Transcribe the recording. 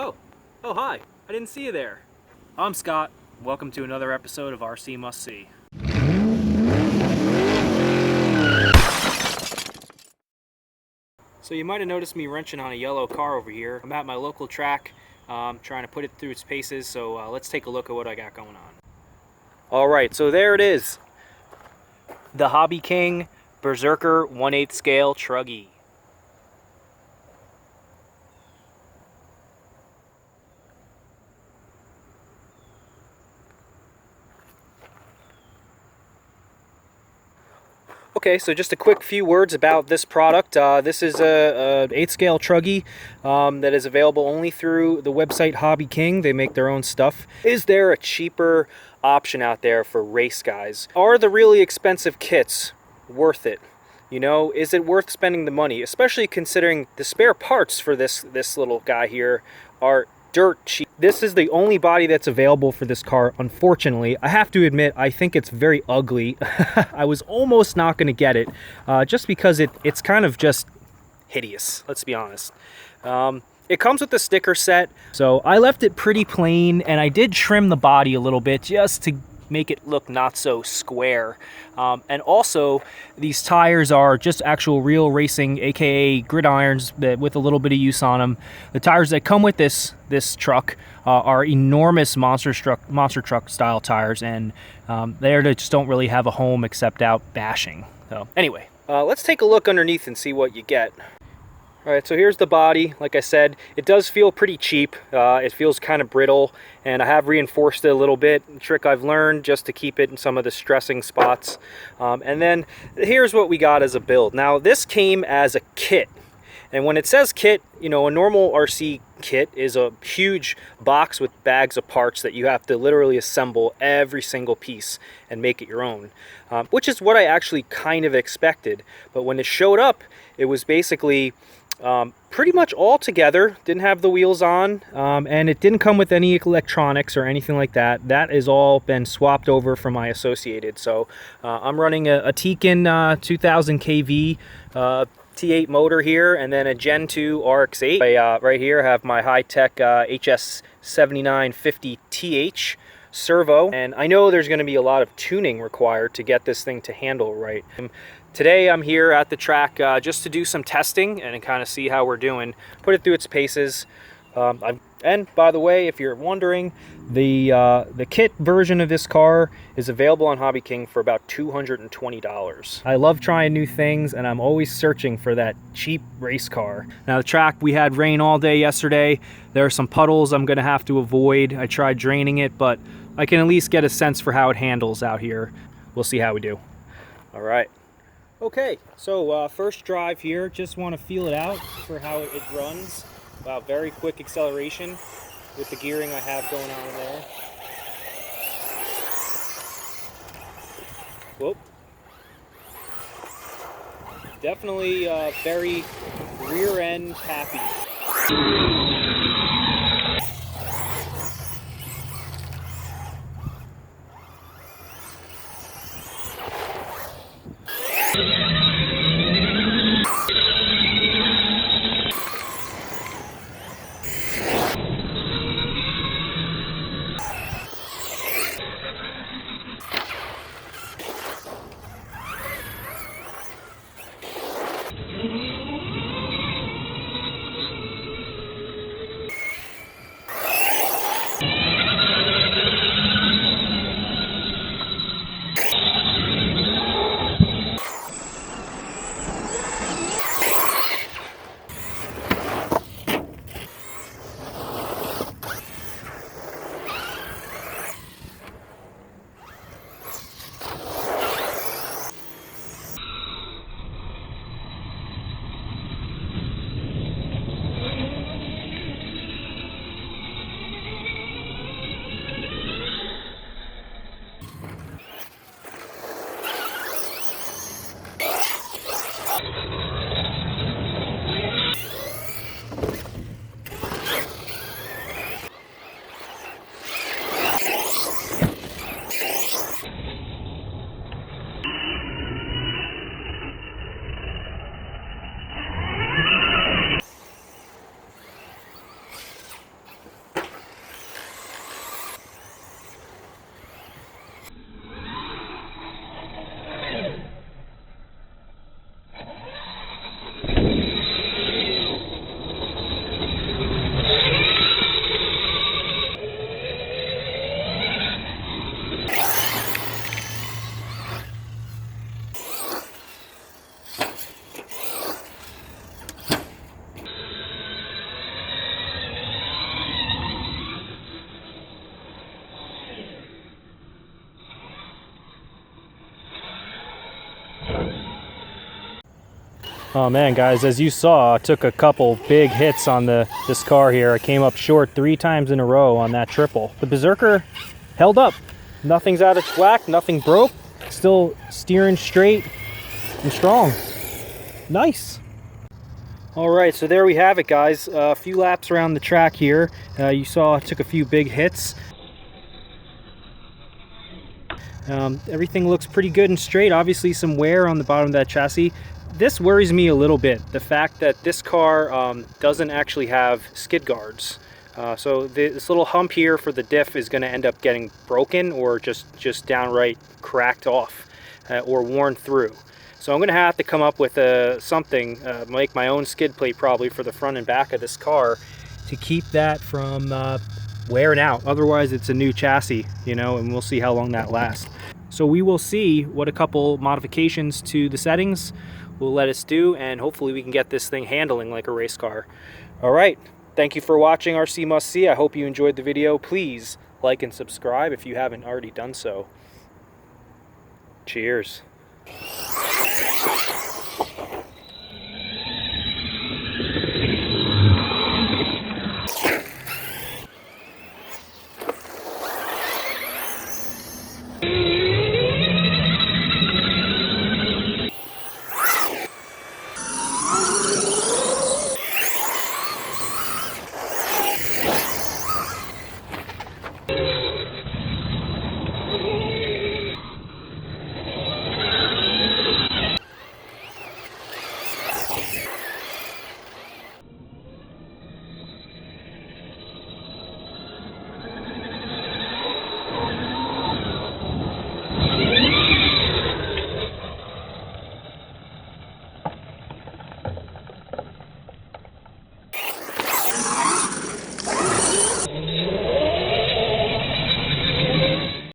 Oh, oh hi, I didn't see you there. I'm Scott. Welcome to another episode of RC Must See. So you might have noticed me wrenching on a yellow car over here. I'm at my local track, trying to put it through its paces, so let's take a look at what I got going on. Alright, so there it is. The Hobby King Berserker 1/8 scale truggy. Okay, so just a quick few words about this product. This is a 8 scale truggy that is available only through the website Hobby King. They make their own stuff. Is there a cheaper option out there for race guys? Are the really expensive kits worth it? You know, is it worth spending the money? Especially considering the spare parts for this little guy here are dirt cheap. This is the only body that's available for this car, unfortunately. I have to admit, I think it's very ugly. I was almost not going to get it, just because it's kind of just hideous, let's be honest. It comes with a sticker set, so I left it pretty plain, and I did trim the body a little bit just to make it look not so square. And also, these tires are just actual real racing, aka gridirons, that with a little bit of use on them. The tires that come with this truck are enormous monster truck style tires, and they just don't really have a home except out bashing. So anyway, let's take a look underneath and see what you get. Alright, so here's the body. Like I said, it does feel pretty cheap. It feels kind of brittle, and I have reinforced it a little bit. A trick I've learned just to keep it in some of the stressing spots. And then here's what we got as a build. Now, this came as a kit. And when it says kit, you know, a normal RC kit is a huge box with bags of parts that you have to literally assemble every single piece and make it your own, which is what I actually kind of expected. But when it showed up, it was basically pretty much all together. Didn't have the wheels on, and it didn't come with any electronics or anything like that. That has all been swapped over from my Associated. So I'm running a Tekin 2000 kV T8 motor here, and then a Gen 2 RX8. Right here I have my high-tech HS7950TH servo, and I know there's going to be a lot of tuning required to get this thing to handle right. Today I'm here at the track just to do some testing and kind of see how we're doing, put it through its paces. And by the way, if you're wondering, the kit version of this car is available on Hobby King for about $220. I love trying new things, and I'm always searching for that cheap race car. Now the track, we had rain all day yesterday. There are some puddles I'm gonna have to avoid. I tried draining it, but I can at least get a sense for how it handles out here. We'll see how we do. All right. Okay, so first drive here, just want to feel it out for how it runs. Wow, very quick acceleration with the gearing I have going on there. Whoop. Definitely very rear end happy. Oh man, guys, as you saw, I took a couple big hits on this car here. I came up short 3 times in a row on that triple. The Berserker held up. Nothing's out of whack, nothing broke. Still steering straight and strong. Nice. All right, so there we have it, guys. A few laps around the track here. You saw I took a few big hits. Everything looks pretty good and straight. Obviously some wear on the bottom of that chassis. This worries me a little bit, the fact that this car doesn't actually have skid guards. So this little hump here for the diff is going to end up getting broken or just downright cracked off or worn through. So I'm going to have to come up with something, make my own skid plate probably for the front and back of this car to keep that from wearing out. Otherwise it's a new chassis, you know, and we'll see how long that lasts. So we will see what a couple modifications to the settings will let us do, and hopefully we can get this thing handling like a race car. All right, thank you for watching RC Must See. I hope you enjoyed the video. Please like and subscribe if you haven't already done so. Cheers.